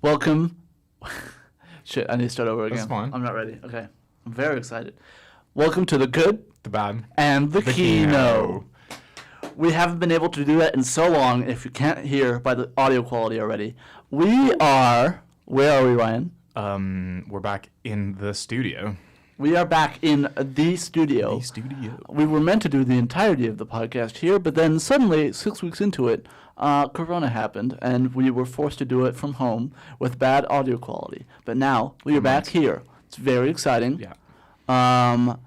Welcome. Shit, I need to start over again. That's fine. I'm not ready. Okay. I'm very excited. Welcome to The Good, The Bad, and the Kino. We haven't been able to do that in so long, if you can't hear by the audio quality already. We are... Where are we, Ryan? We're back in the studio. We are back in the studio. The studio. We were meant to do the entirety of the podcast here, but then suddenly, 6 weeks into it, Corona happened, and we were forced to do it from home with bad audio quality. But now, we are back here. It's very exciting. Yeah. How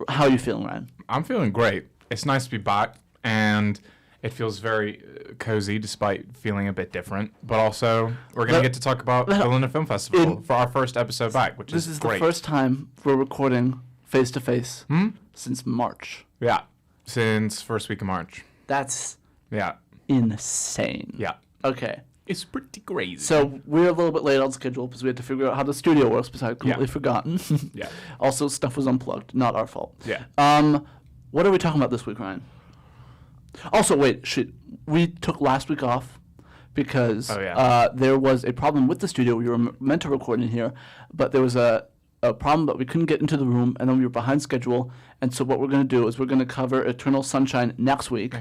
are you feeling, Ryan? I'm feeling great. It's nice to be back, and it feels very cozy despite feeling a bit different. But also, we're going to get to talk about the London Film Festival for our first episode back, which is great. This is the first time we're recording face-to-face since March. Yeah, since first week of March. That's Yeah. insane. Yeah. Okay. It's pretty crazy. So we're a little bit late on schedule because we had to figure out how the studio works because I had completely forgotten. Yeah. Also, stuff was unplugged. Not our fault. Yeah. What are we talking about this week, Ryan? Also, wait, shit. We took last week off because there was a problem with the studio. We were meant to record in here, but there was a problem that we couldn't get into the room, and then we were behind schedule. And so what we're going to do is we're going to cover Eternal Sunshine next week.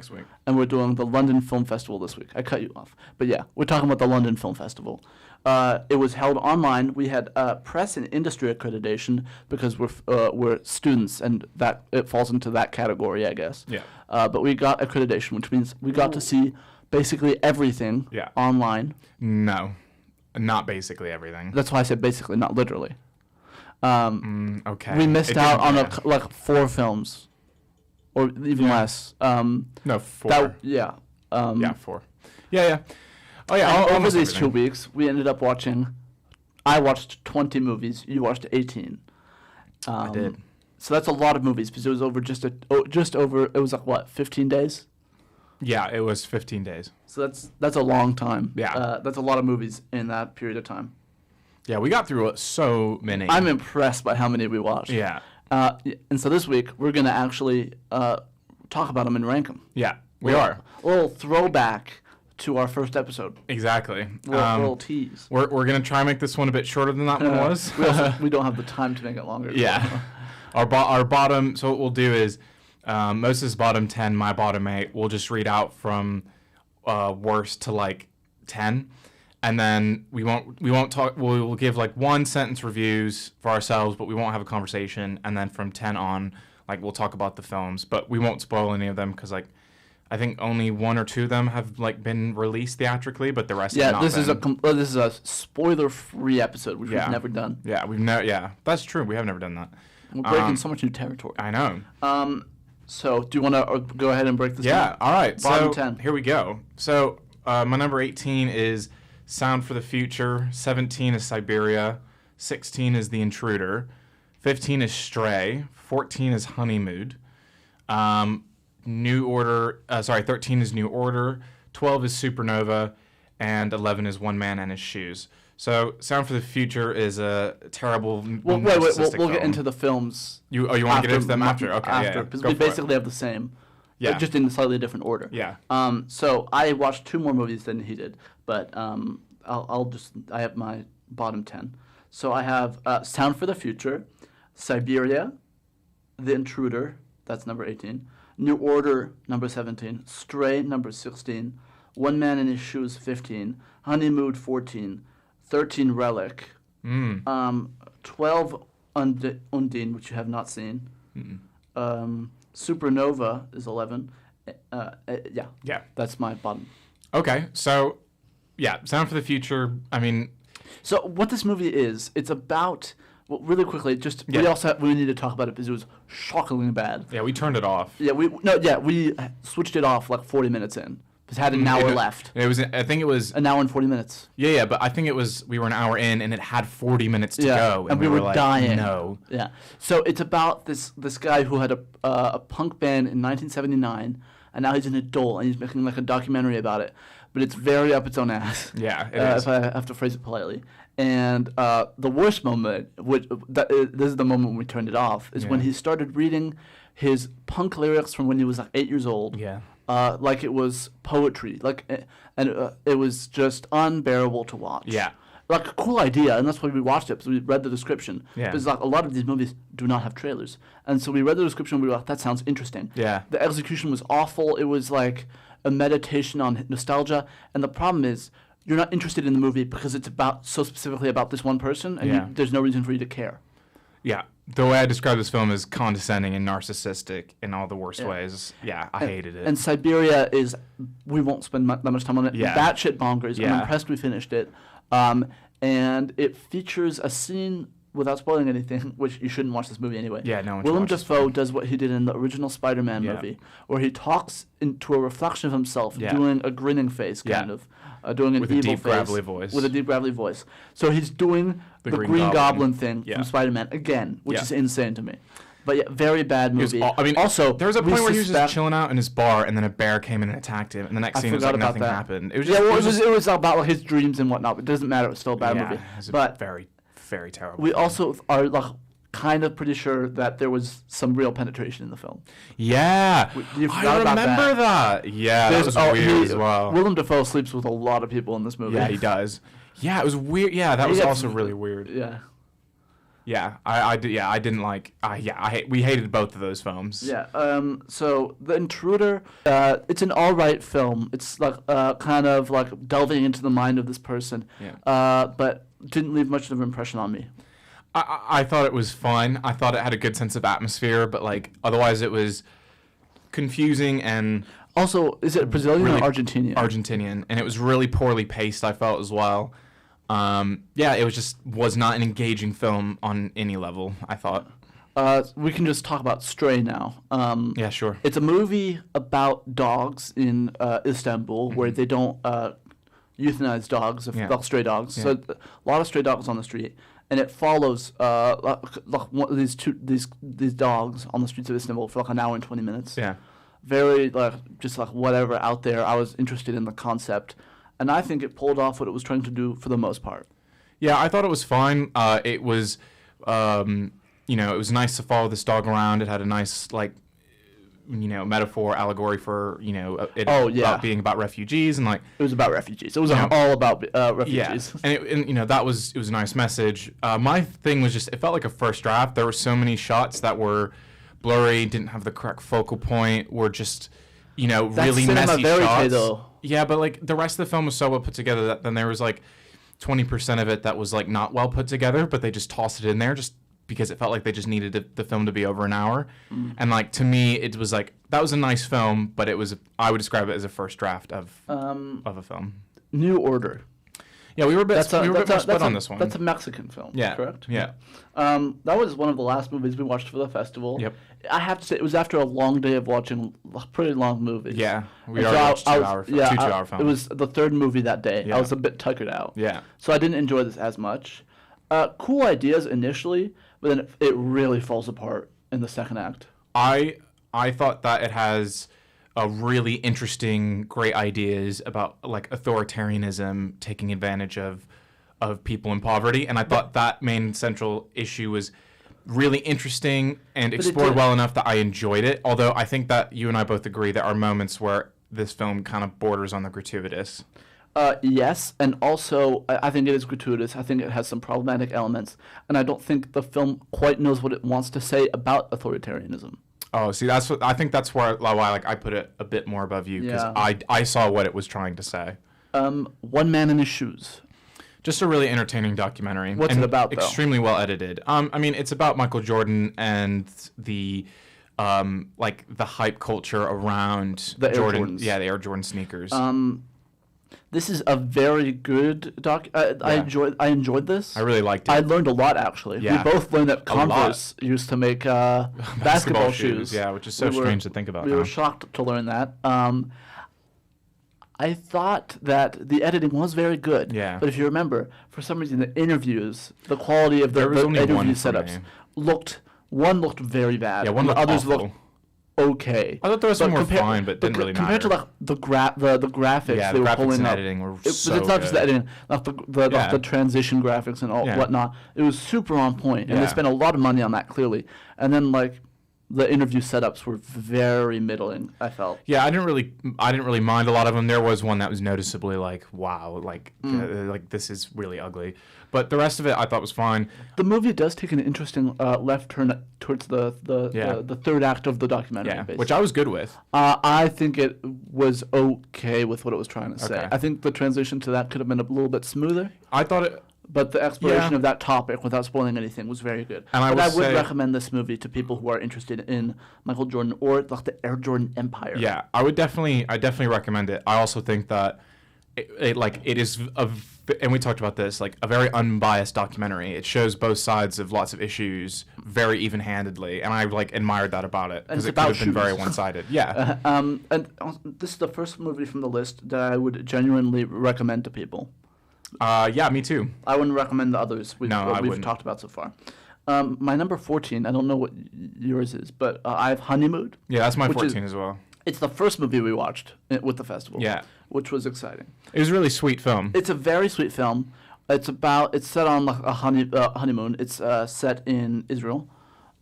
And we're doing the London Film Festival this week. I cut you off. But yeah, we're talking about the London Film Festival. It was held online. We had press and industry accreditation because we're students, and that it falls into that category, I guess. Yeah. But we got accreditation, which means we got to see basically everything online. No, not basically everything. That's why I said basically, not literally. Okay. We missed out on like 4 films, or even less. No, 4. Yeah. 4. Yeah. Oh yeah. Over these 2 weeks, we ended up watching. I watched 20 movies. You watched 18. I did. So that's a lot of movies because it was over It was like what, 15 days? Yeah, it was 15 days. So that's a long time. Yeah. That's a lot of movies in that period of time. Yeah, we got through so many. I'm impressed by how many we watched. Yeah. And so this week, we're going to actually talk about them and rank them. Yeah, we are. A little throwback to our first episode. Exactly. Little tease. We're going to try and make this one a bit shorter than that one was. we don't have the time to make it longer. Yeah. Our bottom, so what we'll do is, Moses' bottom 10, my bottom 8, we'll just read out from worst to like 10. And then we won't talk. We'll give like 1-sentence reviews for ourselves, but we won't have a conversation. And then from 10 on, like we'll talk about the films, but we won't spoil any of them because like I think only 1 or 2 of them have like been released theatrically, but the rest have not been. This is a spoiler-free episode, which we've never done. Yeah, we've never. Yeah, that's true. We have never done that. We're breaking so much new territory. I know. So do you want to go ahead and break this down? Yeah. All right. Bottom so 10. Here we go. So my number 18 is Sound for the Future, 17 is Siberia, 16 is The Intruder, 15 is Stray, 14 is Honeymoon, 13 is New Order, 12 is Supernova, and 11 is One Man and His Shoes. So Sound for the Future is a terrible We'll get into the films. You want to get into them after? Okay, after, because we basically have the same. Yeah. Just in a slightly different order. Yeah. So I watched 2 more movies than he did, but I have my bottom 10. So I have Sound for the Future, Siberia, The Intruder, that's number 18, New Order, number 17, Stray, number 16, One Man in His Shoes, 15, Honeymoon, 14, 13, Relic, 12, Undine, which you have not seen, Supernova is 11. Yeah. That's my bottom. Okay, so, yeah, Sound for the Future, I mean... So what this movie is, it's about... Well, really quickly, we need to talk about it because it was shockingly bad. Yeah, we turned it off. Yeah, we switched it off like 40 minutes in. It had an hour left. I think it was... An hour and 40 minutes. Yeah, but I think it was... We were an hour in, and it had 40 minutes to go. And we were like, dying. No. Yeah. So it's about this guy who had a punk band in 1979, and now he's an adult, and he's making like a documentary about it. But it's very up its own ass. Yeah, it is. If I have to phrase it politely. And the worst moment, this is the moment when we turned it off, is when he started reading his punk lyrics from when he was like 8 years old. Yeah. Like it was poetry. It was just unbearable to watch. Yeah. like a cool idea, and that's why we watched it, because we read the description. Yeah. Because like a lot of these movies do not have trailers, and so we read the description and we were like, that sounds interesting. Yeah. The execution was awful. It was like a meditation on nostalgia, and the problem is you're not interested in the movie because it's so specifically about this one person, and there's no reason for you to care. Yeah. The way I describe this film is condescending and narcissistic in all the worst ways. Yeah, I hated it. And Siberia is, we won't spend that much time on it. Yeah. That shit bonkers. Yeah. I'm impressed we finished it. And it features a scene, without spoiling anything, which you shouldn't watch this movie anyway. Yeah, no one should Willem watch this Dafoe does what he did in the original Spider-Man movie, where he talks into a reflection of himself, doing a grinning face, kind of. Doing an with evil a deep, face. gravelly voice. With a deep, gravelly voice. So he's doing the Green Goblin thing from Spider-Man again, which is insane to me. But yeah, very bad movie. Also, there was a point where he was just chilling out in his bar, and then a bear came in and attacked him, and the next scene was like nothing happened. It was just, it was about like, his dreams and whatnot. But it doesn't matter. It was still a bad movie. It was but very, very terrible. We also are like kind of pretty sure that there was some real penetration in the film. Yeah, I remember that. Yeah, that was weird as well. Willem Dafoe sleeps with a lot of people in this movie. Yeah, he does. Yeah, it was weird. Yeah, that was also really weird. Yeah. Yeah, I didn't like. We hated both of those films. Yeah. So The Intruder, it's an all right film. It's like kind of like delving into the mind of this person. Yeah. But didn't leave much of an impression on me. I thought it was fun. I thought it had a good sense of atmosphere, but like otherwise it was confusing and also, is it Brazilian or Argentinian? Argentinian, and it was really poorly paced. I felt as well. It was not an engaging film on any level, I thought. We can just talk about Stray now. Yeah, sure. It's a movie about dogs in Istanbul where they don't euthanize dogs, stray dogs. Yeah. So a lot of stray dogs on the street. And it follows these dogs on the streets of Istanbul for like an hour and 20 minutes. Yeah. Very just whatever out there. I was interested in the concept, and I think it pulled off what it was trying to do for the most part. Yeah, I thought it was fine. It was, it was nice to follow this dog around. It had a nice metaphor, allegory for about being about refugees and like it was about refugees. It was all about refugees. Yeah, and it was a nice message. My thing was just it felt like a first draft. There were so many shots that were blurry, didn't have the correct focal point, were just really messy shots. Though. Yeah, but like the rest of the film was so well put together that then there was like 20% of it that was like not well put together, but they just tossed it in there just because it felt like they just needed the film to be over an hour. And like to me it was like that was a nice film, but I would describe it as a first draft of a film. New Order. Yeah, we were a bit split on this one. That's a Mexican film, correct? Yeah. That was one of the last movies we watched for the festival. Yep. I have to say, it was after a long day of watching pretty long movies. Yeah, we already watched two-hour films. It was the third movie that day. Yeah. I was a bit tuckered out. Yeah. So I didn't enjoy this as much. Cool ideas initially, but then it really falls apart in the second act. I thought that it has a really interesting, great ideas about like authoritarianism taking advantage of people in poverty, and I thought that main central issue was really interesting and explored well enough that I enjoyed it. Although I think that you and I both agree there are moments where this film kind of borders on the gratuitous. Yes, and also I think it is gratuitous. I think it has some problematic elements, and I don't think the film quite knows what it wants to say about authoritarianism. Oh, see, I think that's why I put it a bit more above you because I saw what it was trying to say. One Man in His Shoes. Just a really entertaining documentary. What's it about, though? Extremely well edited. It's about Michael Jordan and the the hype culture around the Jordan. Air Jordans. Yeah, the Air Jordan sneakers. This is a very good doc. I enjoyed this. I really liked it. I learned a lot, actually. Yeah. We both learned that Converse used to make basketball shoes. Yeah, which is so strange to think about. We were shocked to learn that. I thought that the editing was very good. Yeah. But if you remember, for some reason, the interviews, the quality of the interview setups looked very bad. Yeah, one looked others awful. looked okay. I thought the rest of them were fine, but didn't really matter. Compared to like the graphics they were pulling and up, editing were it's not just the editing, like the transition graphics and all whatnot. It was super on point, and they spent a lot of money on that clearly. And then like the interview setups were very middling, I felt. Yeah, I didn't really mind a lot of them. There was one that was noticeably like, wow, like this is really ugly. But the rest of it I thought was fine. The movie does take an interesting left turn towards the third act of the documentary. Yeah, which I was good with. I think it was okay with what it was trying to say. Okay. I think the transition to that could have been a little bit smoother. I thought it. But the exploration of that topic, without spoiling anything, was very good. And I would recommend this movie to people who are interested in Michael Jordan or like the Air Jordan empire. Yeah, I definitely recommend it. I also think that it is and we talked about this, like a very unbiased documentary. It shows both sides of lots of issues very even-handedly, and I admired that about it because it could have been very one-sided. Yeah. And this is the first movie from the list that I would genuinely recommend to people. Yeah, me too. I wouldn't recommend the others we've wouldn't. talked about so far. My number 14, I don't know what yours is, but I have Honeymoon. Yeah, that's my 14 as well. It's the first movie we watched with the festival. Yeah. Which was exciting. It was a really sweet film. It's a very sweet film. It's set on a honeymoon. It's set in Israel.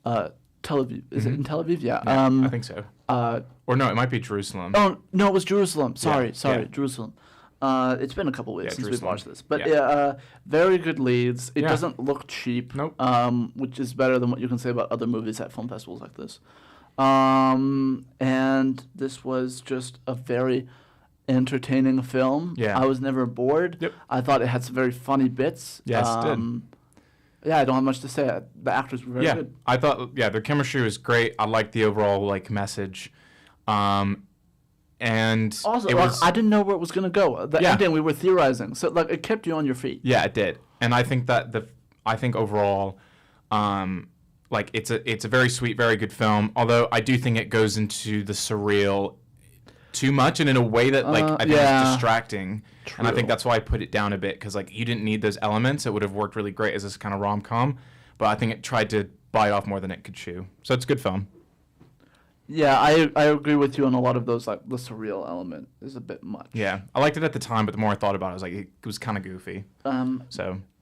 Tel Aviv. Is it in Tel Aviv? Yeah. I think so. Or no, it might be Jerusalem. Oh, no, it was Jerusalem. Sorry, Yeah. Jerusalem. It's been a couple weeks since we've watched this. But very good leads. It doesn't look cheap. Nope. Which is better than what you can say about other movies at film festivals like this. And this was just a very entertaining film. Yeah. I was never bored. Yep. I thought it had some very funny bits. Yes, it did. Yeah, I don't have much to say. The actors were very good. I thought, their chemistry was great. I liked the overall, message. And also, I didn't know where it was going to go. The ending, we were theorizing. So, it kept you on your feet. Yeah, it did. And I think that I think overall, it's a very sweet, very good film. Although I do think it goes into the surreal too much and in a way that, I think is distracting. True. And I think that's why I put it down a bit because, you didn't need those elements. It would have worked really great as this kind of rom-com. But I think it tried to bite off more than it could chew. So it's a good film. Yeah, I agree with you on a lot of those. The surreal element is a bit much. Yeah, I liked it at the time, but the more I thought about it, I was it was kind of goofy.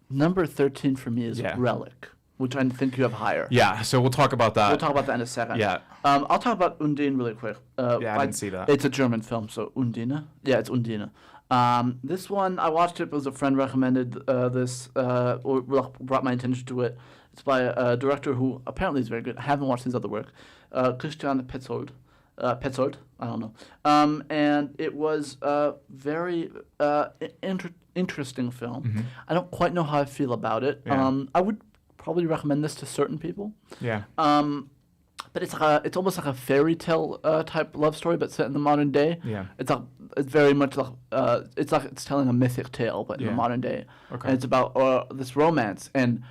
Number 13 for me is Relic, which I think you have higher. Yeah, so we'll talk about that. We'll talk about that in a second. Yeah. I'll talk about Undine really quick. I didn't see that. It's a German film, so Undine. Yeah, it's Undine. This one, I watched it because a friend recommended this, or brought my attention to it. It's by a director who apparently is very good. I haven't watched his other work. Christian Petzold. Petzold, I don't know. And it was a very interesting film. Mm-hmm. I don't quite know how I feel about it. Yeah. I would probably recommend this to certain people. Yeah. But it's almost like a fairy tale type love story, but set in the modern day. Yeah. It's very much it's telling a mythic tale, but in the modern day. Okay. And it's about this romance, and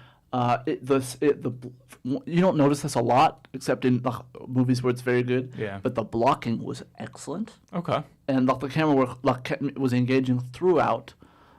you don't notice this a lot, except in movies where it's very good. Yeah. But the blocking was excellent. Okay. And the camera work was engaging throughout,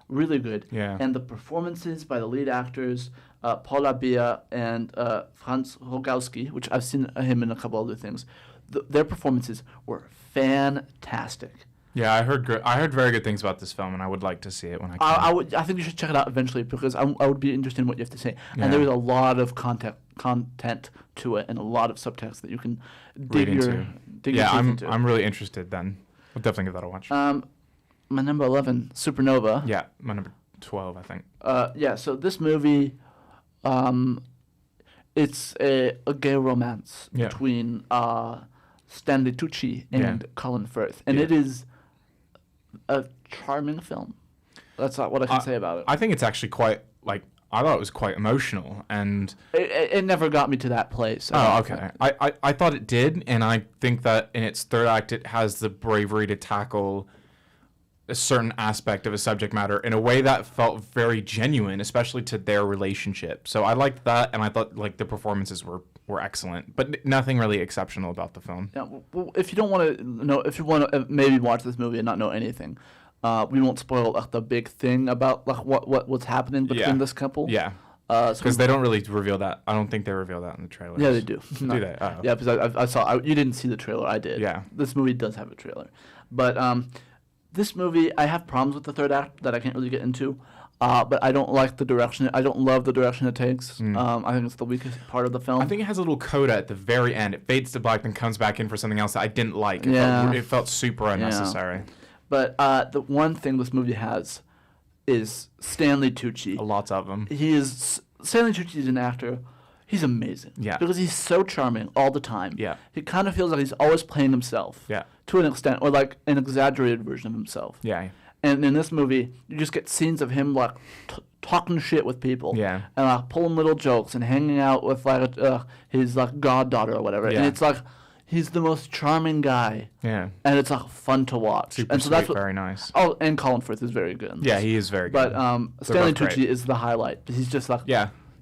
really good. Yeah. And the performances by the lead actors, Paula Bia and Franz Rogowski, which I've seen him in a couple other things, their performances were fantastic. Yeah, I heard very good things about this film, and I would like to see it when I can. I think you should check it out eventually because I would be interested in what you have to say. Yeah. And there is a lot of content to it and a lot of subtext that you can dig your teeth into. I'm really interested then. I'll definitely give that a watch. My number 11, Supernova. Yeah, my number 12, I think. So this movie, it's a gay romance between Stanley Tucci and Colin Firth. And it is a charming film. That's not what I can say about it. I think it's actually quite, I thought it was quite emotional, and it never got me to that place. Oh, okay. I thought it did, and I think that in its third act it has the bravery to tackle a certain aspect of a subject matter in a way that felt very genuine, especially to their relationship. So I liked that, and I thought the performances were excellent, but nothing really exceptional about the film. Yeah, well, if you want to maybe watch this movie and not know anything, we won't spoil the big thing about what's happening between this couple. Yeah. Because they don't really reveal that. I don't think they reveal that in the trailer. Yeah, they do. Do they? Oh. Yeah, because I saw. You didn't see the trailer. I did. Yeah. This movie does have a trailer, but this movie, I have problems with the third act that I can't really get into. but I don't like the direction. I don't love the direction it takes. I think it's the weakest part of the film. I think it has a little coda at the very end. It fades to black, then comes back in for something else that I didn't like. It felt super unnecessary. But the one thing this movie has is Stanley Tucci. Lots of them. Stanley Tucci is an actor. He's amazing. Yeah. Because he's so charming all the time. Yeah. He kind of feels like he's always playing himself. Yeah. To an extent, or like an exaggerated version of himself. Yeah. And in this movie, you just get scenes of him like talking shit with people. Yeah. And like pulling little jokes and hanging out with like his like goddaughter or whatever. Yeah. And it's like he's the most charming guy. Yeah. And it's like fun to watch. Super and so sweet, that's very nice. Oh, and Colin Firth is very good. Yeah, he is very good. But Stanley Tucci is the highlight. He's just like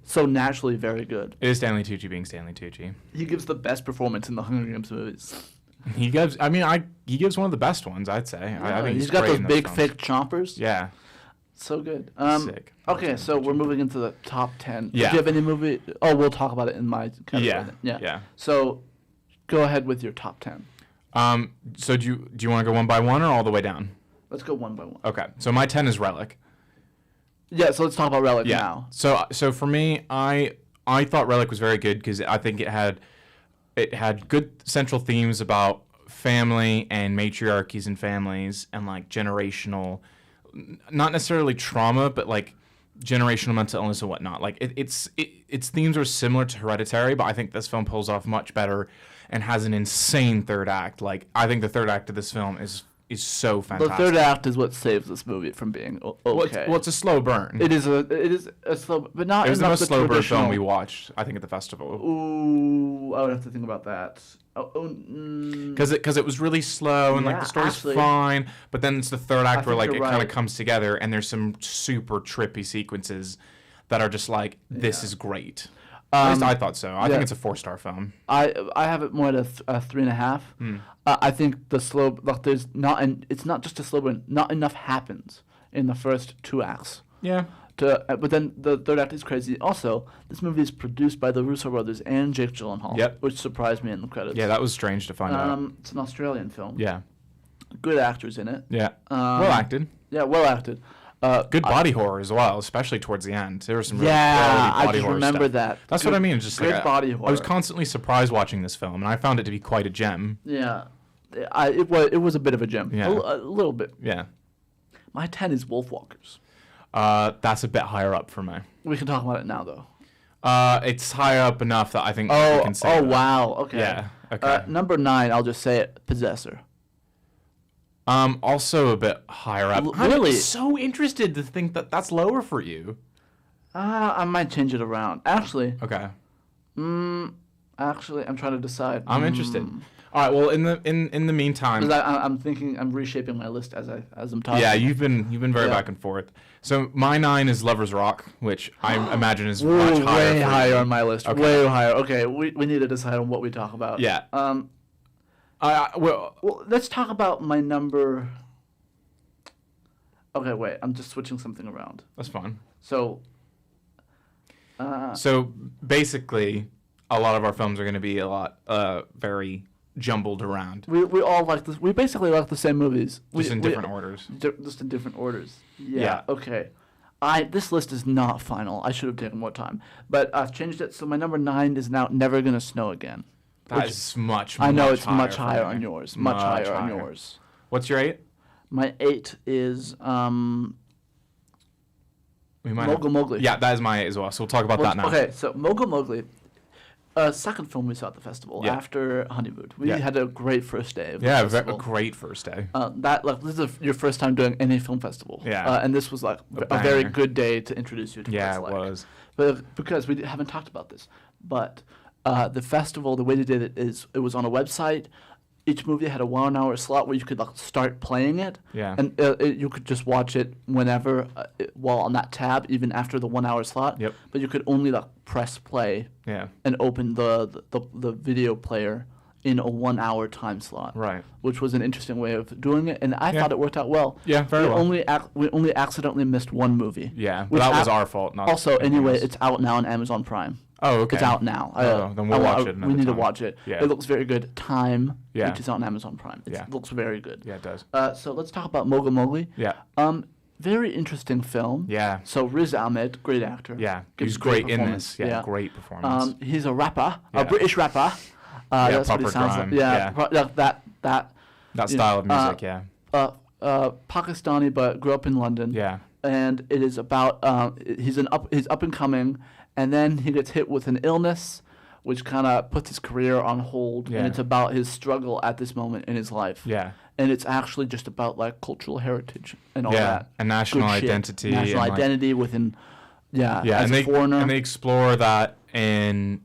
so naturally very good. It is Stanley Tucci being Stanley Tucci. He gives the best performance in the Hunger Games movies. He gives one of the best ones, I'd say. Yeah, I think he's got great those in big films. fake chompers. Yeah. So good. Sick. Okay, so we're moving into the top 10. Yeah. Do you have any movie? Oh, we'll talk about it in my category. Yeah. So go ahead with your top 10. So do you want to go one by one or all the way down? Let's go one by one. Okay. So my 10 is Relic. Yeah, so let's talk about Relic now. So for me, I thought Relic was very good because I think it had good central themes about family and matriarchies in families and like generational, not necessarily trauma, but like generational mental illness and whatnot. Like its themes are similar to Hereditary, but I think this film pulls off much better and has an insane third act. Like I think the third act of this film is so fantastic. The third act is what saves this movie from being okay. Well, it's a slow burn. It is a slow, but not. It was the most slow burn traditional film we watched, I think, at the festival. Ooh, I would have to think about that. Because it was really slow and like the story's fine, but then it's the third act where like it kind of comes together and there's some super trippy sequences that are just like this is great. At least I thought so. I think it's a 4-star film. I have it more at a 3.5. I think the slow there's not, and it's not just a slow burn. Not enough happens in the first 2 acts. Yeah. But then the third act is crazy. Also, this movie is produced by the Russo brothers and Jake Gyllenhaal. Yep. Which surprised me in the credits. Yeah, that was strange to find out. It's an Australian film. Yeah. Good actors in it. Yeah. Well acted. Yeah, well acted. Good body horror as well, especially towards the end. There was some really I body just horror remember stuff. that. That's good, what I mean. It's just good like body horror. I was constantly surprised watching this film, and I found it to be quite a gem. Yeah, it was a bit of a gem. Yeah. A little bit. Yeah. My 10 is Wolfwalkers. That's a bit higher up for me. We can talk about it now, though. It's higher up enough that I think we can say that. Wow. Okay. Yeah. Okay. Number 9, I'll just say it, Possessor. Also a bit higher up. Really? I'm so interested to think that that's lower for you. I might change it around. Actually. Okay. Actually, I'm trying to decide. I'm interested. All right. Well, in the meantime, I'm thinking, I'm reshaping my list as I'm talking. Yeah, you've been very back and forth. So my 9 is Lovers Rock, which I imagine is much higher. Way higher on my list. Okay. Way higher. Okay, we need to decide on what we talk about. Yeah. Well, let's talk about my number. Okay, wait. I'm just switching something around. That's fine. So basically, a lot of our films are going to be a lot very jumbled around. We all like this. We basically like the same movies. Just in different orders. Just in different orders. Yeah. Okay. This list is not final. I should have taken more time, but I've changed it. So my number 9 is now Never Gonna Snow Again. That is much. I know much it's higher much for higher me. on yours. Much higher on yours. What's your 8? My 8 is Mogul Mowgli. Yeah, that is my 8 as well. So we'll talk about that now. Okay, so Mogul Mowgli. Second film we saw at the festival after Honeymoon. We had a great first day. Of the festival. A great first day. This is your first time doing any film festival. Yeah. And this was like a very good day to introduce you to what it's like. Was. But because we haven't talked about this, but the festival, the way they did it is it was on a website. Each movie had a 1 hour slot where you could start playing it. Yeah. And you could just watch it whenever, while on that tab, even after the 1 hour slot. Yep. But you could only press play. Yeah. And open the video player in a 1 hour time slot. Right. Which was an interesting way of doing it, and I thought it worked out well. Yeah, very well. We only accidentally missed one movie. Yeah, but that was our fault. Not also, anyway, it's out now on Amazon Prime. Oh, okay. It's out now. Then we'll watch it. We need to watch it. Yeah. It looks very good. Time, Yeah. which is on Amazon Prime. It looks very good. Yeah, it does. So let's talk about Mogul Mowgli. Yeah. very interesting film. Yeah. So Riz Ahmed, great actor. Yeah, Gives he's great in performance. this. Yeah, great performance. He's a rapper, Yeah. a British rapper. That's what he proper sounds grime. like. Yeah, That style of music, yeah. Pakistani, but grew up in London. Yeah. And it is about he's up and coming, and then he gets hit with an illness, which kind of puts his career on hold. Yeah. And it's about his struggle at this moment in his life. Yeah. And it's actually just about like cultural heritage and all Yeah, that. and national Good shit. identity. National and, like, identity within, yeah, as and a foreigner. and they explore that in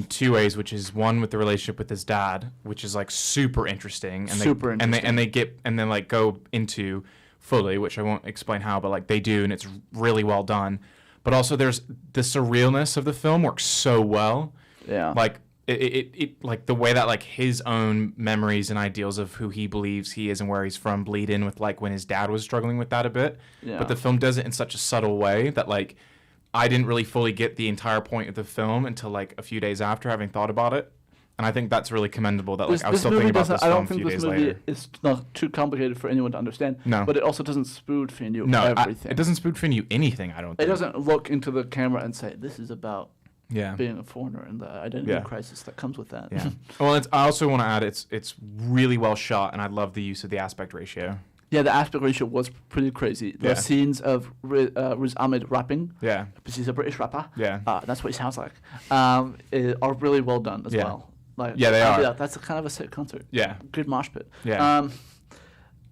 two ways, which is one with the relationship with his dad, which is like super interesting, and they like go into fully, which I won't explain how, but like they do, and it's really well done. But also there's the surrealness of the film works so well. Yeah. Like it like the way that like his own memories and ideals of who he believes he is and where he's from bleed in with like when his dad was struggling with that a bit. Yeah. But the film does it in such a subtle way that like I didn't really fully get the entire point of the film until like a few days after having thought about it. And I think that's really commendable that like I was still thinking about this film a few days later. I don't think this movie is not too complicated for anyone to understand. No. But it also doesn't spoon-feed you No, everything. it doesn't spoon-feed you anything, I don't think. It doesn't look into the camera and say, this is about Yeah. being a foreigner and the identity crisis that comes with that. Yeah. Well, I also want to add it's really well shot, and I love the use of the aspect ratio. Yeah, the aspect ratio was pretty crazy. The scenes of Riz Ahmed rapping, Yeah. because he's a British rapper, Yeah. that's what he sounds like, are really well done as well. Like, Yeah, they are. Yeah, that's a kind of a sick concert. Yeah. Good mosh pit. Yeah.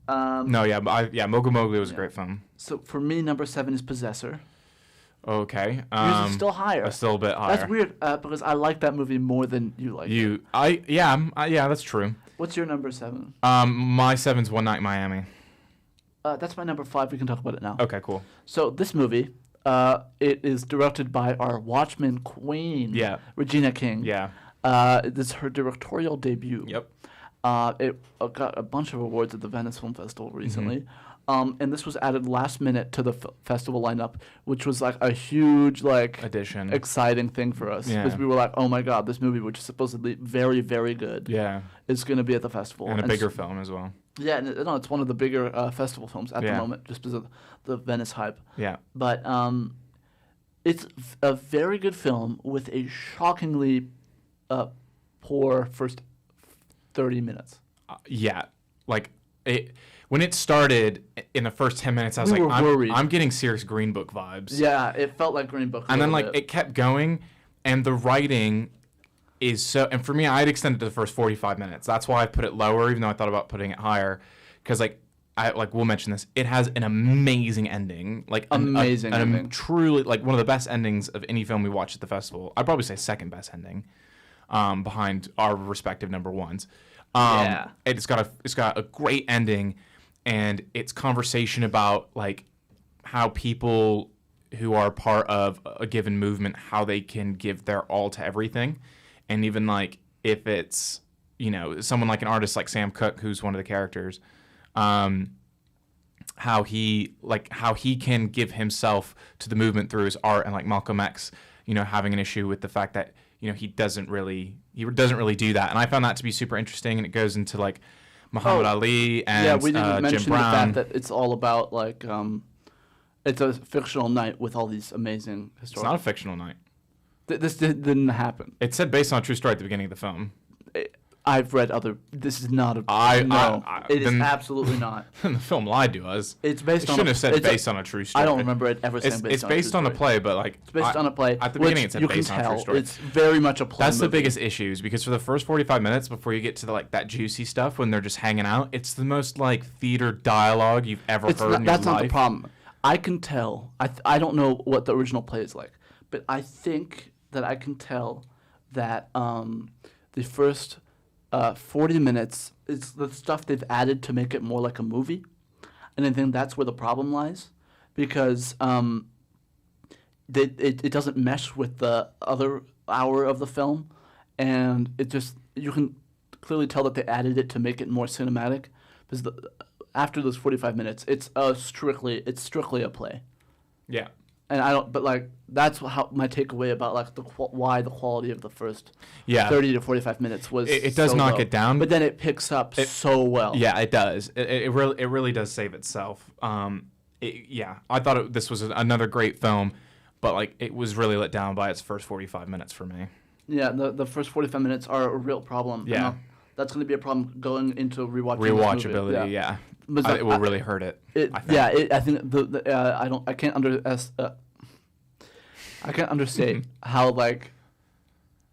Mogu Mowgli was a great film. So for me, number 7 is Possessor. Okay. Yours is still higher. Still a bit higher. That's weird because I like that movie more than you like it. Yeah, that's true. What's your number 7? My 7's One Night in Miami. That's my number 5. We can talk about it now. Okay, cool. So this movie, it is directed by our Watchmen queen, Regina King. Yeah. This is her directorial debut. Yep. It got a bunch of awards at the Venice Film Festival recently. And this was added last minute to the festival lineup, which was like a huge addition, exciting thing for us. Because we were like, oh my god, this movie, which is supposedly very, very good, is going to be at the festival. And a bigger film as well. Yeah, it's one of the bigger festival films at the moment, just because of the Venice hype. Yeah. But it's a very good film with a shockingly poor first 30 minutes. When it started in the first 10 minutes, I was worried. I'm getting serious Green Book vibes. Yeah, it felt like Green Book. And then it kept going, and the writing is so. And for me, I had extended to the first 45 minutes. That's why I put it lower, even though I thought about putting it higher, because we'll mention this. It has an amazing ending, amazing ending. Truly one of the best endings of any film we watched at the festival. I'd probably say second best ending, behind our respective number ones. It's got a great ending, and it's conversation about how people who are part of a given movement, how they can give their all to everything, and even if it's someone like an artist like Sam Cooke, who's one of the characters, how he can give himself to the movement through his art, and Malcolm X, having an issue with the fact that he doesn't really do that, and I found that to be super interesting, and it goes into Muhammad Ali and we didn't mention Jim Brown. the fact that it's all about it's a fictional night with all these amazing historical. It's not a fictional night. This didn't happen. It said based on a true story at the beginning of the film. I've read other. This is not a. It is absolutely not. The film lied to us. It's based on. Shouldn't have said based on a true story. I don't remember it ever saying it's based on a play, but it's based on a play. At the beginning, it said based on a true story. It's very much a play. That's the biggest issues, because for the first 45 minutes before you get to that juicy stuff when they're just hanging out, it's the most theater dialogue you've ever heard in your life. That's not the problem. I can tell. I don't know what the original play is like, but I think that I can tell that the first 40 minutes is the stuff they've added to make it more like a movie, and I think that's where the problem lies, because it doesn't mesh with the other hour of the film, and you can clearly tell that they added it to make it more cinematic, because after those 45 minutes, it's strictly a play. Yeah. And I don't, but that's how my takeaway about why the quality of the first 30 to 45 minutes was. It does so knock low. it down, but then it picks up so well. Yeah, it does. It really does save itself. I thought this was another great film, but like it was really let down by its first 45 minutes for me. Yeah, the first 45 minutes are a real problem. Yeah. That's going to be a problem going into rewatching Rewatchability, this movie. yeah. But It will really hurt it. I think. Yeah, I think I can't understate how like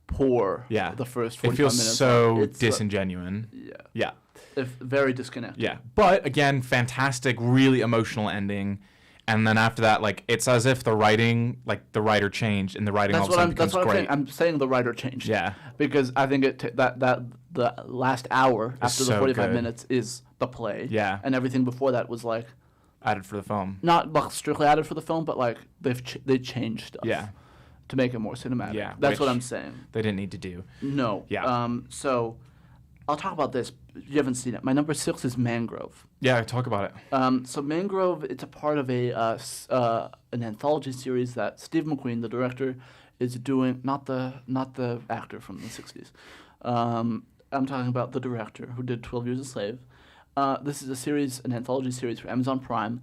poor the first 45 it feels minutes so are. disingenuine. Yeah. Very disconnected. Yeah. But again, fantastic, really emotional ending. And then after that, like it's as if the writer changed, and the writing all of a sudden becomes great. That's what I'm saying. I'm saying the writer changed. Yeah. Because I think that the last hour after the 45 minutes is the play. Yeah. And everything before that was like added for the film. Not like strictly added for the film, but like they changed stuff. Yeah. To make it more cinematic. Yeah. That's what I'm saying. They didn't need to do. No. Yeah. So I'll talk about this. You haven't seen it. My number 6 is Mangrove. Yeah, talk about it. So Mangrove, it's a part of an anthology series that Steve McQueen, the director, is doing. Not the actor from the 60s. I'm talking about the director who did 12 Years a Slave. This is an anthology series for Amazon Prime.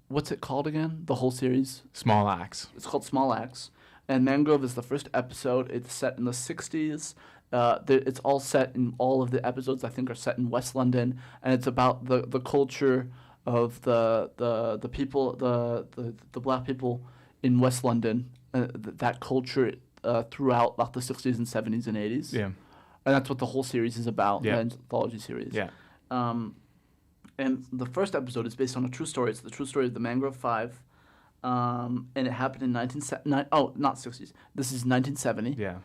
What's it called again? The whole series? Small Axe. It's called Small Axe. And Mangrove is the first episode. It's set in the 60s. It's all set in all of the episodes, I think, are set in West London, and it's about the culture of the people, the black people in West London, that culture throughout like the 60s and 70s and 80s. Yeah. And that's what the whole series is about, the anthology series. Yeah. And the first episode is based on a true story. It's the true story of the Mangrove Five. And it happened in not 60s. This is 1970. Yeah.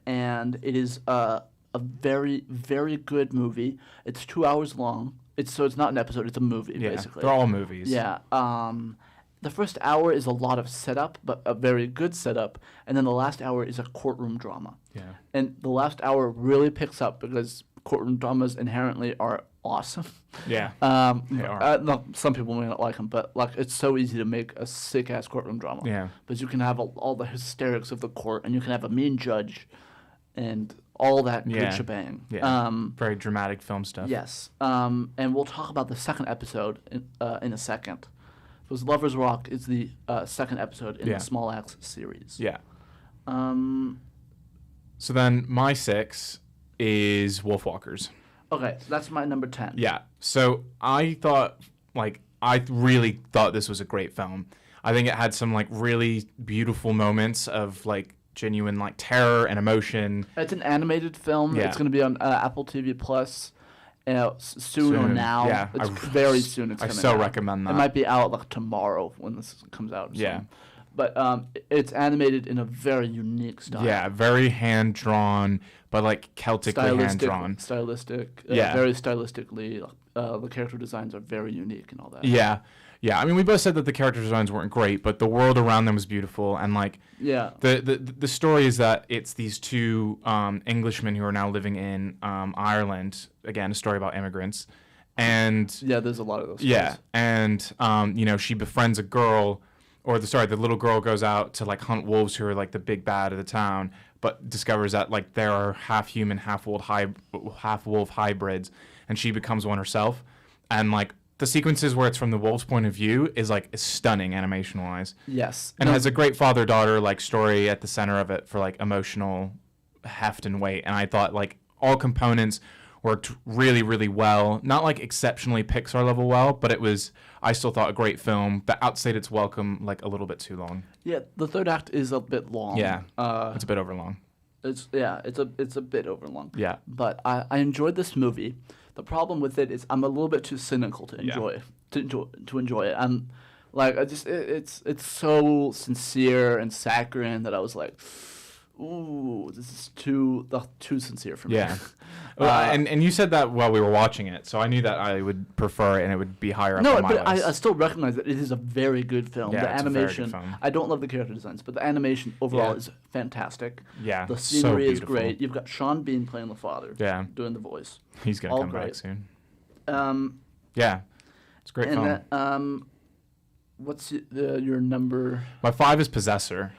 And it is a very, very good movie. It's 2 hours long. It's not an episode. It's a movie, basically. They're all movies. Yeah. The first hour is a lot of setup, but a very good setup. And then the last hour is a courtroom drama. Yeah. And the last hour really picks up because courtroom dramas inherently are awesome. Yeah. They are. Some people may not like them, but like it's so easy to make a sick ass courtroom drama. Yeah. Because you can have all the hysterics of the court, and you can have a mean judge, and all that good shebang. Yeah. Very dramatic film stuff. Yes. And we'll talk about the second episode in a second. Because Lovers Rock is the second episode in the Small Axe series. Yeah. So then my 6 is Wolfwalkers. Okay, so that's my number 10. Yeah. So I really thought this was a great film. I think it had some like really beautiful moments of like genuine like terror and emotion. It's an animated film. Yeah. It's going to be on Apple TV Plus soon or now. Yeah. It's very soon. I so recommend that. It might be out like tomorrow when this comes out. Yeah. But it's animated in a very unique style. Yeah, very hand-drawn, but like Celtically hand-drawn. Stylistic. Very stylistically. The character designs are very unique and all that. Yeah. Yeah, I mean, we both said that the character designs weren't great, but the world around them was beautiful, and like the story is that it's these two Englishmen who are now living in Ireland. Again, a story about immigrants, and there's a lot of those. Yeah, stories. And she befriends a girl, the little girl goes out to like hunt wolves who are like the big bad of the town, but discovers that like there are half human, half wolf hybrids, and she becomes one herself, and like. The sequences where it's from the wolf's point of view is stunning animation-wise. Yes. And it has a great father-daughter like story at the center of it for like emotional heft and weight. And I thought like all components worked really, really well. Not like exceptionally Pixar level well, but I still thought a great film that outstayed its welcome like a little bit too long. Yeah, the third act is a bit long. Yeah, it's a bit over long. It's a bit over long. Yeah. But I enjoyed this movie. The problem with it is I'm a little bit too cynical to enjoy it. I'm like it's so sincere and saccharine that I was like, ooh, this is too sincere for me. Yeah. And you said that while we were watching it, so I knew that I would prefer it and it would be higher up on my list. I still recognize that it is a very good film. Yeah, the animation, it's a very good film. I don't love the character designs, but the animation overall is fantastic. Yeah, the scenery so is great. You've got Sean Bean playing the father. Yeah, doing the voice. He's gonna come back soon. Yeah, it's a great film. And what's your number? My 5 is Possessor.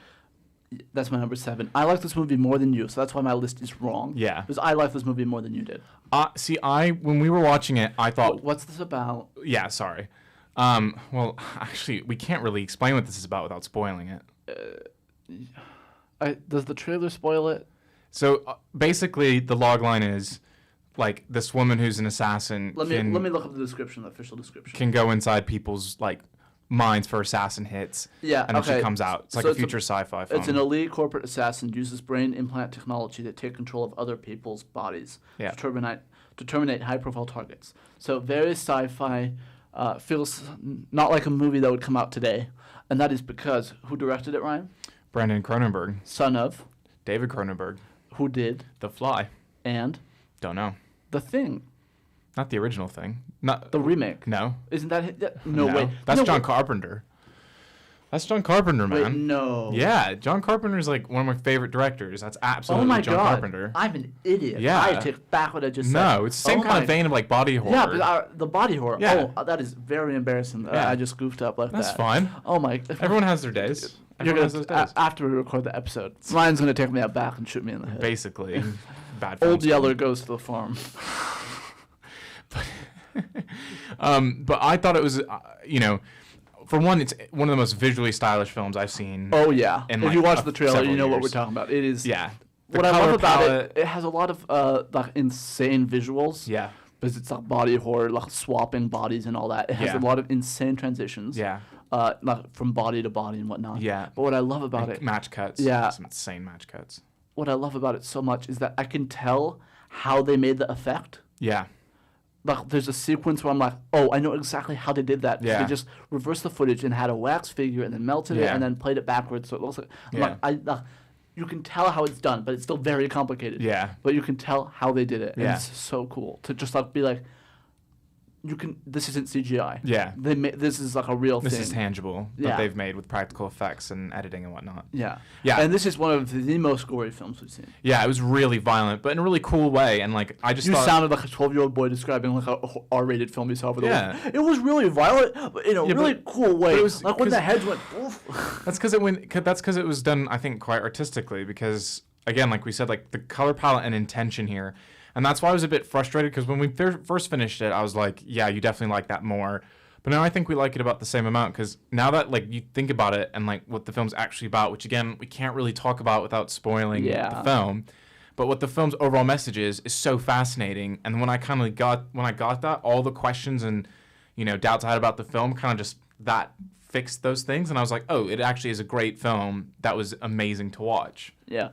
That's my number 7. I like this movie more than you, so that's why my list is wrong. Yeah. Because I like this movie more than you did. When we were watching it, I thought... What's this about? Yeah, sorry. Well, actually, we can't really explain what this is about without spoiling it. Does the trailer spoil it? So basically, the logline is like this woman who's an assassin. Let me look up the description, the official description. Can go inside people's like minds for assassin hits. Yeah, and then she comes out. It's like a future sci-fi film. It's an elite corporate assassin who uses brain implant technology to take control of other people's bodies to terminate high-profile targets. So very sci-fi. Feels not like a movie that would come out today, and that is because who directed it, Ryan? Brandon Cronenberg. Son of David Cronenberg. Who did The Fly. And don't know. The Thing. Not the original Thing. Not the remake. No. Isn't that no way? That's John Carpenter. That's John Carpenter, man. Wait, no. Yeah, John Carpenter is like one of my favorite directors. That's absolutely John Carpenter. I'm an idiot. Yeah. I take back what I just said. No, it's the same kind of vein of like body horror. Yeah, but the body horror. Yeah. Oh, that is very embarrassing. Yeah. I just goofed up like that. That's fine. Oh my. Everyone has their days. After we record the episode, Ryan's gonna take me out back and shoot me in the head. Basically, bad. Old Yeller goes to the farm. But I thought it was, for one, it's one of the most visually stylish films I've seen. Oh yeah. In if you watch the trailer, you know what we're talking about. It is. Yeah. What I love about it has a lot of like insane visuals. Yeah. Because it's like body horror, like swapping bodies and all that. It has a lot of insane transitions. Yeah. Like from body to body and whatnot. Yeah. But what I love about it, match cuts. Yeah. Some insane match cuts. What I love about it so much is that I can tell how they made the effect. Yeah. Like there's a sequence where I'm like, oh, I know exactly how they did that. Yeah. They just reversed the footage and had a wax figure and then melted it and then played it backwards, so it looks like you can tell how it's done, but it's still very complicated. Yeah. But you can tell how they did it. And Yeah. it's so cool to just like be like, this isn't CGI. Yeah. This is like a real thing. This is tangible that they've made with practical effects and editing and whatnot. Yeah. Yeah. And this is one of the most gory films we've seen. Yeah, it was really violent, but in a really cool way. And like, I just thought... sounded like a 12-year-old boy describing like a R-rated film he saw over the weekend. It was really violent, but in a really cool way. It was, like when the heads went... That's because it was done, I think, quite artistically. Because again, like we said, like the color palette and intention here. And that's why I was a bit frustrated, because when we first finished it, I was like, yeah, you definitely like that more. But now I think we like it about the same amount, because now that like you think about it and like what the film's actually about, which again, we can't really talk about without spoiling the film. But what the film's overall message is so fascinating. And when I got that, all the questions and, doubts I had about the film kind of just that fixed those things. And I was like, oh, it actually is a great film that was amazing to watch. Yeah,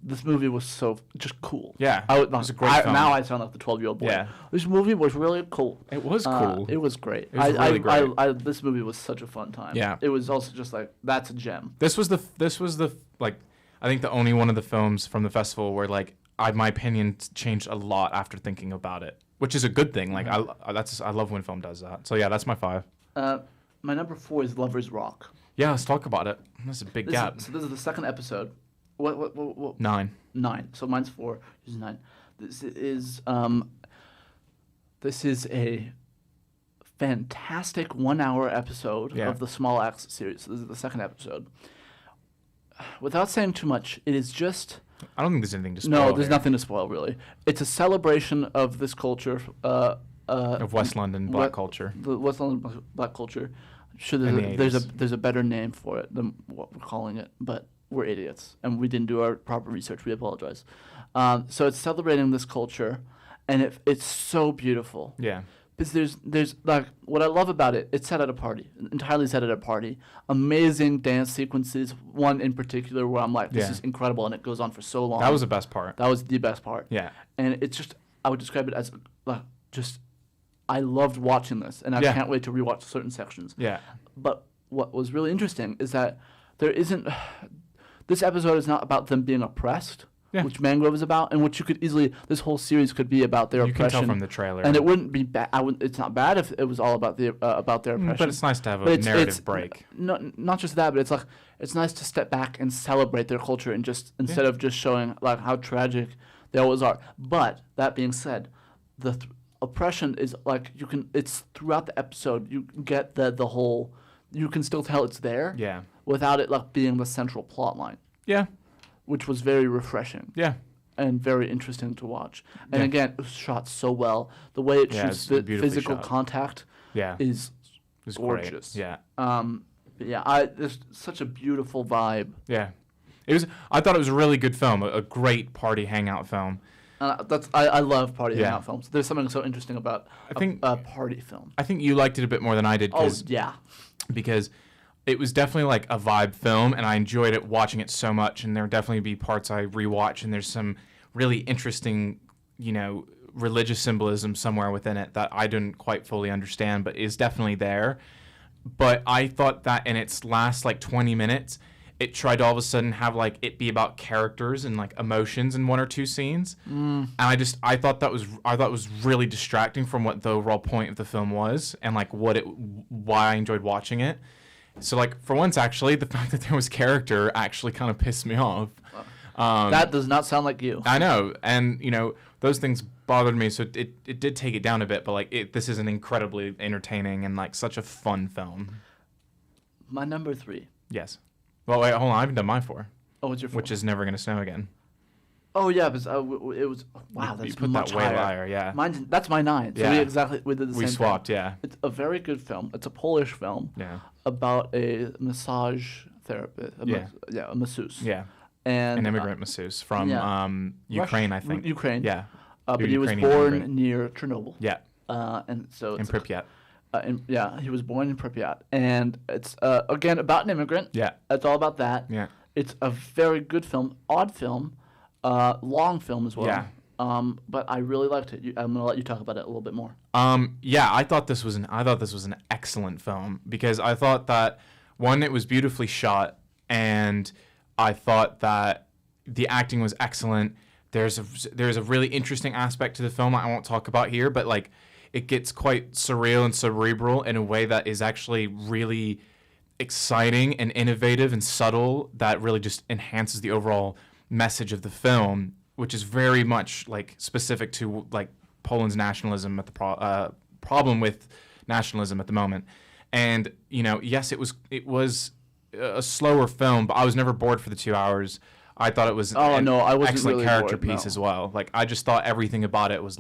this movie was so just cool. Yeah, it was a great film. Now I sound like the 12-year-old boy. Yeah. This movie was really cool. It was cool. It was great. It was really great. This movie was such a fun time. Yeah. It was also just like, that's a gem. This was the like, I think the only one of the films from the festival where like my opinion changed a lot after thinking about it, which is a good thing. Like I love when film does that. So yeah, that's my 5. My number 4 is Lovers Rock. Yeah, let's talk about it. That's a big gap. So this is the second episode. What? 9. 9. So mine's 4. Yours is 9. This is a fantastic 1-hour episode of the Small Axe series. So this is the second episode. Without saying too much, it is just... I don't think there's anything to spoil. No, there's nothing to spoil, really. It's a celebration of this culture. Of West London black culture. The West London black culture. I'm sure there's a better name for it than what we're calling it, but we're idiots, and we didn't do our proper research. We apologize. So it's celebrating this culture, and it's so beautiful. Yeah. Because there's like, what I love about it, it's set at a party, entirely set at a party. Amazing dance sequences, one in particular where I'm like, this is incredible, and it goes on for so long. That was the best part. That was the best part. Yeah. And it's just, I would describe it as I loved watching this, and I can't wait to rewatch certain sections. Yeah. But what was really interesting is that this episode is not about them being oppressed. Yeah. Which Mangrove is about, and which you could easily, this whole series could be about their oppression. You can tell from the trailer. And it wouldn't be bad. It's not bad if it was all about their oppression. But it's nice to have a narrative break. Not just that, but it's like, it's nice to step back and celebrate their culture and just, instead of just showing like how tragic they always are. But that being said, the oppression is like, it's throughout the episode, you get the whole, you can still tell it's there. Yeah. Without it like being the central plot line. Yeah. Which was very refreshing. Yeah. and very interesting to watch. And again, it was shot so well. The way it shoots the physical contact is gorgeous. Great. Yeah. But yeah, there's such a beautiful vibe. Yeah. I thought it was a really good film, a great party hangout film. I love party hangout films. There's something so interesting about a party film. I think you liked it a bit more than I did. Because it was definitely like a vibe film, and I enjoyed it watching it so much. And there would definitely be parts I rewatch, and there's some really interesting, religious symbolism somewhere within it that I didn't quite fully understand, but is definitely there. But I thought that in its last 20 minutes, it tried to all of a sudden have it be about characters and emotions in one or two scenes, and I thought that was really distracting from what the overall point of the film was, and why I enjoyed watching it. So for once, actually, the fact that there was character actually kind of pissed me off. That does not sound like you. I know, and those things bothered me, so it did take it down a bit. But this is an incredibly entertaining and such a fun film. My number 3. Yes. Well, wait, hold on. I haven't done my 4. Oh, what's your 4? Which is Never Gonna Snow Again. Oh yeah, because it was that's you put much that way higher. higher, yeah. That's my 9. So we did the same. We swapped, thing. yeah. It's a very good film. It's a Polish film. Yeah. About a massage therapist. A masseuse. Yeah. And an immigrant masseuse from Ukraine, I think. Ukraine. Yeah. But he was born near Chernobyl. Yeah. And so in Pripyat. He was born in Pripyat, and it's again about an immigrant. Yeah. It's all about that. Yeah. It's a very good film, odd film, long film as well. Yeah. But I really liked it. I'm gonna let you talk about it a little bit more. I thought this was an excellent film because I thought that one, it was beautifully shot, and I thought that the acting was excellent. There's a really interesting aspect to the film I won't talk about here, but it gets quite surreal and cerebral in a way that is actually really exciting and innovative and subtle, that really just enhances the overall message of the film, which is very much specific to Poland's nationalism at the problem with nationalism at the moment. And yes, it was a slower film, but I was never bored for the 2 hours. I thought it was I wasn't excellent really character bored, piece as well. I just thought everything about it was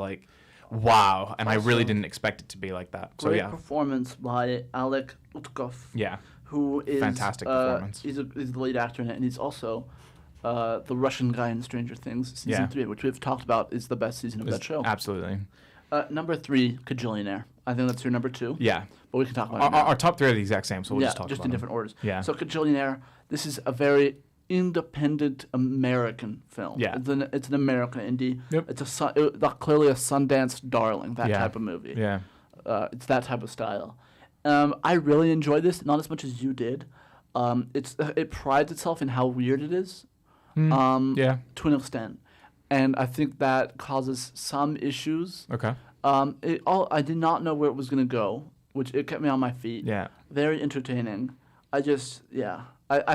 wow, and I really didn't expect it to be like that. So great performance by Alec Utkov. Yeah. Who is fantastic performance. He's the lead actor in it, and he's also the Russian guy in Stranger Things season 3, which we've talked about is the best season of that show. Absolutely. Number 3, Kajillionaire. I think that's your number 2. Yeah. But we can talk about it now. Our top 3 are the exact same, so we'll just talk about in different orders. Yeah. So Kajillionaire, this is a very independent American film. Yeah. It's an American indie. Yep. It's clearly a Sundance darling, that type of movie. Yeah. It's that type of style. I really enjoyed this, not as much as you did. It prides itself in how weird it is. To an extent. And I think that causes some issues. Okay. I did not know where it was going to go, which it kept me on my feet. Yeah. Very entertaining. I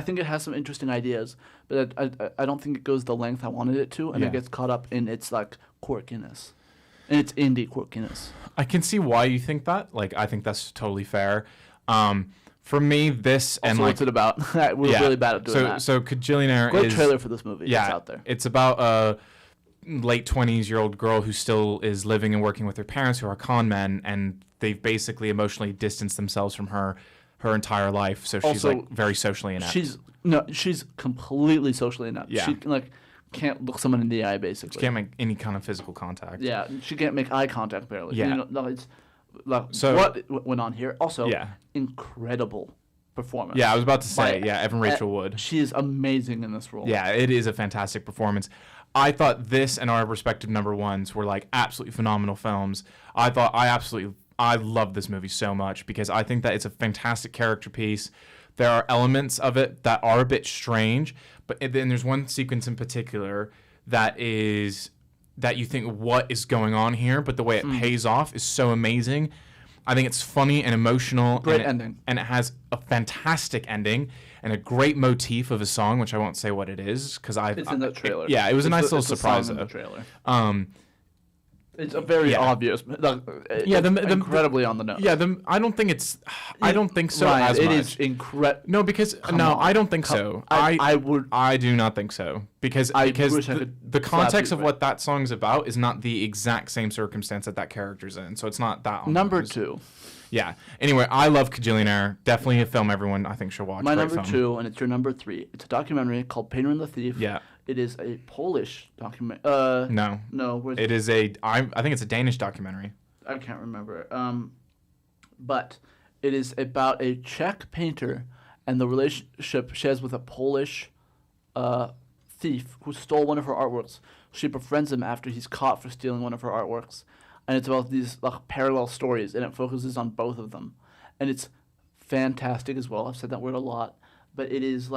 think it has some interesting ideas, but I don't think it goes the length I wanted it to, and it gets caught up in its quirkiness, and its indie quirkiness. I can see why you think that. I think that's totally fair. For me, this also, and what's it about? We're really bad at doing that. So Kajillionaire Great trailer for this movie. Yeah, it's out there. It's about a late 20s-year-old girl who still is living and working with her parents, who are con men, and they've basically emotionally distanced themselves from her entire life. So she's very socially inept. She's completely socially inept. Yeah. She can't look someone in the eye, basically. She can't make any kind of physical contact. Yeah, she can't make eye contact barely. Yeah. What went on here? Also, yeah. Incredible performance. Yeah, I was about to say, Evan Rachel Wood. She is amazing in this role. Yeah, it is a fantastic performance. I thought this and our respective number ones were absolutely phenomenal films. I love this movie so much because I think that it's a fantastic character piece. There are elements of it that are a bit strange, but then there's one sequence in particular that you think, what is going on here? But the way it pays off is so amazing. I think it's funny and emotional. Great ending. And it has a fantastic ending and a great motif of a song, which I won't say what it is because it's in the trailer. It was a nice little surprise. In the trailer. It's a very obvious. Incredibly on the nose. Yeah, I don't think it's. I don't think so. Ryan, as much. It is incredible. No, because I don't think so. I do not think so because the context of what that song's about is not the exact same circumstance that character's in, so it's not that. Number 2. Yeah. Anyway, I love Kajillionaire. Definitely a film everyone I think should watch. My number 2, and it's your number 3. It's a documentary called Painter and the Thief. Yeah. It is a Polish document. No. No. It is I think it's a Danish documentary. I can't remember. But it is about a Czech painter and the relationship she has with a Polish thief who stole one of her artworks. She befriends him after he's caught for stealing one of her artworks. And it's about these parallel stories, and it focuses on both of them. And it's fantastic as well. I've said that word a lot. But it is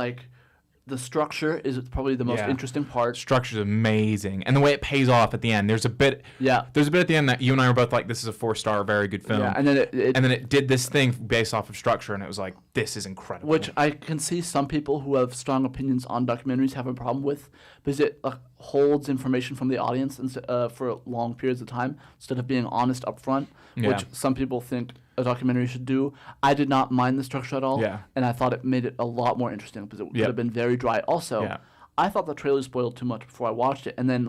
the structure is probably the most interesting part. Structure's amazing, and the way it pays off at the end. There's a bit at the end that you and I were both like, "This is a 4-star, very good film." Yeah, and then it did this thing based off of structure, and it was like, "This is incredible." Which I can see some people who have strong opinions on documentaries have a problem with, because it holds information from the audience for long periods of time instead of being honest up front, which some people think a documentary should do. I did not mind the structure at all, and I thought it made it a lot more interesting because it would have been very dry. Also, I thought the trailer spoiled too much before I watched it, and then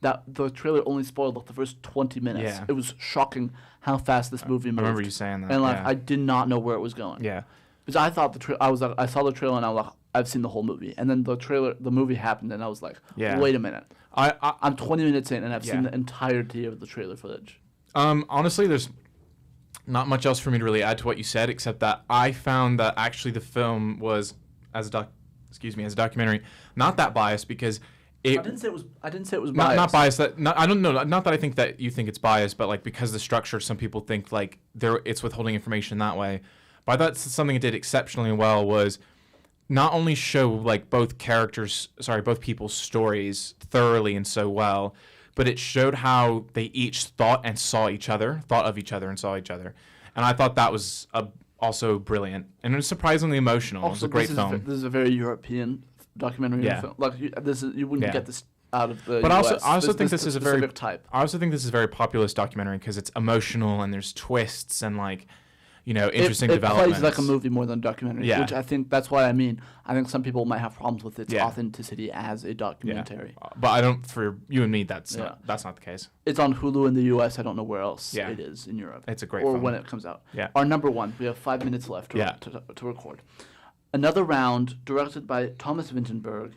the trailer only spoiled the first 20 minutes. Yeah. It was shocking how fast this movie moved. I remember you saying that. And I did not know where it was going. Yeah. Because I thought I saw the trailer and I was like, I've seen the whole movie, and then the movie happened, and I was like, wait a minute, I'm 20 minutes in and I've seen the entirety of the trailer footage. Honestly, there's not much else for me to really add to what you said, except that I found that actually the film was, as a documentary, not that biased because I didn't say it was biased. Not biased. I don't know. Not that I think that you think it's biased, but because the structure, some people think it's withholding information that way. But I thought something it did exceptionally well was not only show both people's stories thoroughly and so well, but it showed how they each thought of each other and saw each other. And I thought that was also brilliant. And it was surprisingly emotional. Also, it was a great film. This is a very European documentary film. You wouldn't get this out of the But US. I also think this is a very type. I also think this is a very populist documentary because it's emotional and there's twists and interesting developments. It plays like a movie more than a documentary, which I think that's what I mean. I think some people might have problems with its authenticity as a documentary. Yeah. But I don't, for you and me, that's not the case. It's on Hulu in the US. I don't know where else it is in Europe. It's a great film. Or when it comes out. Yeah. Our number 1, we have 5 minutes left to record. Another Round, directed by Thomas Vinterberg.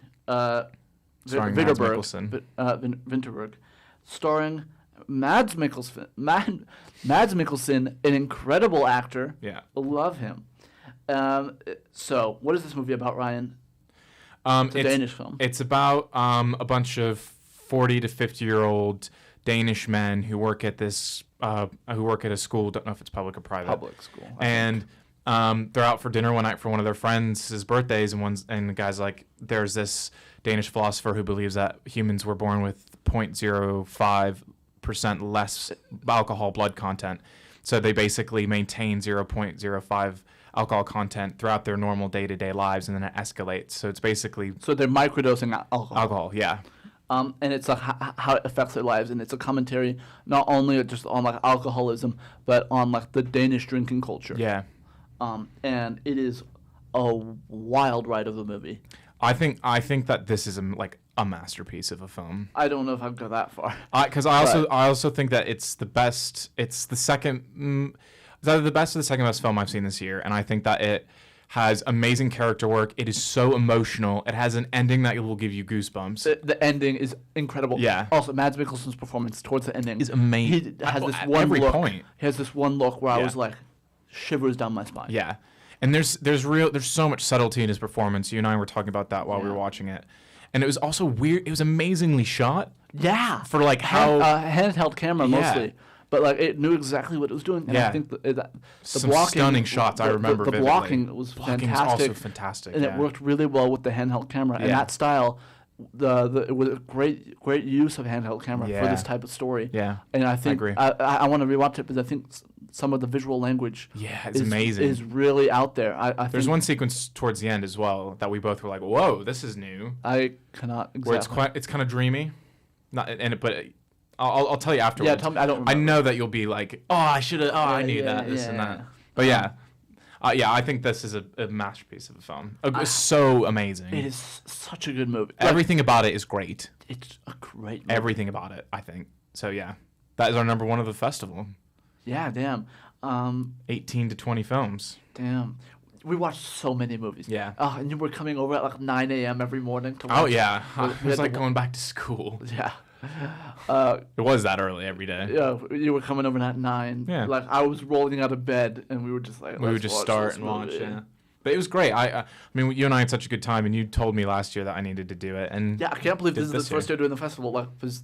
Starring Mads Mikkelsen. Vinterberg. Starring Mads Mikkelsen, an incredible actor. Yeah. Love him. So, what is this movie about, Ryan? It's a Danish film. It's about a bunch of 40 to 50-year-old Danish men who work at a school. Don't know if it's public or private. Public school. And they're out for dinner one night for one of their friends' birthdays, and the guy's like, there's this Danish philosopher who believes that humans were born with 0.05% less alcohol blood content. So they basically maintain 0.05 alcohol content throughout their normal day-to-day lives, and then it escalates. So it's basically... So they're microdosing alcohol. Alcohol, yeah. And it's how it affects their lives, and it's a commentary not only just on alcoholism, but on the Danish drinking culture. Yeah. And it is a wild ride of a movie. I think that this is a masterpiece of a film. I don't know if I'd go that far. Because I also think that it's the best. It's the second. It's either the best or the second best film I've seen this year, and I think that it has amazing character work. It is so emotional. It has an ending that will give you goosebumps. The ending is incredible. Yeah. Also, Mads Mikkelsen's performance towards the ending is amazing. He has this one look. He has this one look where I was like, shivers down my spine. Yeah. And there's so much subtlety in his performance. You and I were talking about that while we were watching it. And it was also weird. It was amazingly shot. Yeah. For how handheld camera mostly. But it knew exactly what it was doing. And I think the blocking, stunning shots I remember vividly. The blocking was fantastic. Was also fantastic. And it worked really well with the handheld camera. And that style, it was a great use of handheld camera for this type of story. Yeah. And I think I agree. I want to rewatch it because I think some of the visual language it's amazing. Is really out there. There's one sequence towards the end as well that we both were like, "Whoa, this is new." I cannot exactly. Where it's kind of dreamy, but I'll tell you afterwards. Yeah, tell me. I don't remember. I know that you'll be like, oh, I should have. Oh, I knew that. This and that. But yeah. I think this is a masterpiece of a film. It's so amazing. It is such a good movie. Everything about it is great. It's a great movie. Everything about it, I think. So yeah, that is our number one of the festival. Yeah, damn. 18 to 20 films. Damn. We watched so many movies. Yeah. And you were coming over at like 9 a.m. every morning to watch. Oh yeah, it was like going back to school. Yeah. It was that early every day. Yeah, you were coming over at 9. Yeah. Like I was rolling out of bed, and we were just like, we would just start and watch. Yeah. But it was great. I mean, you and I had such a good time, and you told me last year that I needed to do it. And yeah, I can't believe this is the first year doing the festival. Like, because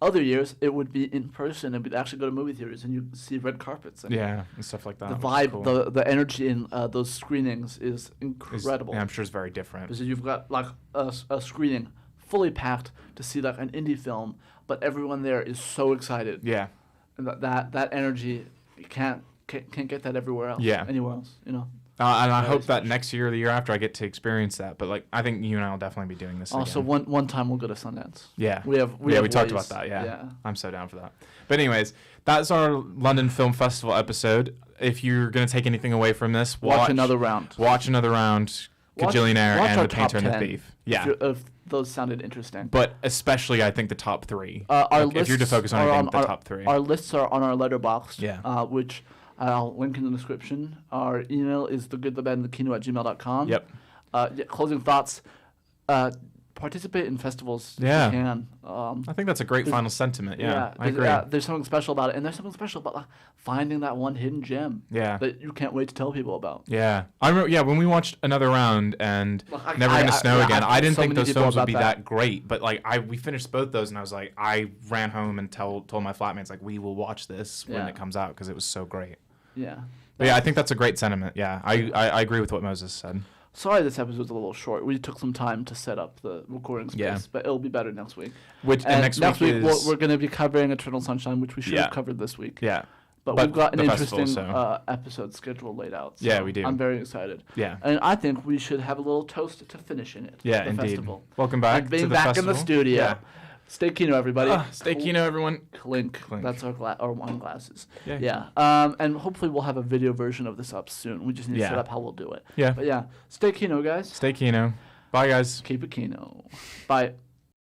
other years it would be in person, and we'd actually go to movie theaters, and you see red carpets. And and stuff like that. The vibe, cool. the energy in those screenings is incredible. I'm sure it's very different. Because you've got like a screening fully packed to see like an indie film, but everyone there is so excited. Yeah. And that energy, you can't get that everywhere else. Yeah. Anywhere else, And I hope that next year or the year after I get to experience that. But like, I think you and I will definitely be doing this. Also, again. one time we'll go to Sundance. Yeah. We talked about that. Yeah. I'm so down for that. But anyways, that's our London Film Festival episode. If you're gonna take anything away from this, watch another round. Watch another round. Gajillionaire and The Painter and the Thief. Yeah. If those sounded interesting. But especially, I think the top three. If you're to focus on anything, the top three. Our lists are on our Letterboxd. Yeah. Which I'll link in the description. Our email is thegoodthebadandthekino@gmail.com. Yep. Closing thoughts. Participate in festivals if you can. I think that's a great final sentiment. Yeah, I agree. There's something special about it, and there's something special about finding that one hidden gem. Yeah. That you can't wait to tell people about. Yeah, I remember. Yeah, when we watched Another Round and Never Gonna Snow Again, I didn't think those films would be that great. But we finished both those, and I was like, I ran home and told my flatmates we will watch this when it comes out because it was so great. Yeah. But yeah, I think that's a great sentiment. Yeah, I agree with what Moses said. Sorry this episode's a little short. We took some time to set up the recording space, but it'll be better next week. And next week we're going to be covering Eternal Sunshine, which we should have covered this week. Yeah. But we've got an interesting episode schedule laid out. So yeah, we do. I'm very excited. Yeah. And I think we should have a little toast to finish in it. Yeah, the indeed. Festival. Welcome back and being to the back festival. in the studio. Yeah. Stay Kino, everybody. Stay Kino, everyone. Clink. That's our wine glasses. Yeah. And hopefully we'll have a video version of this up soon. We just need to set up how we'll do it. Yeah. But yeah, stay Kino, guys. Stay Kino. Bye, guys. Keep it Kino. Bye.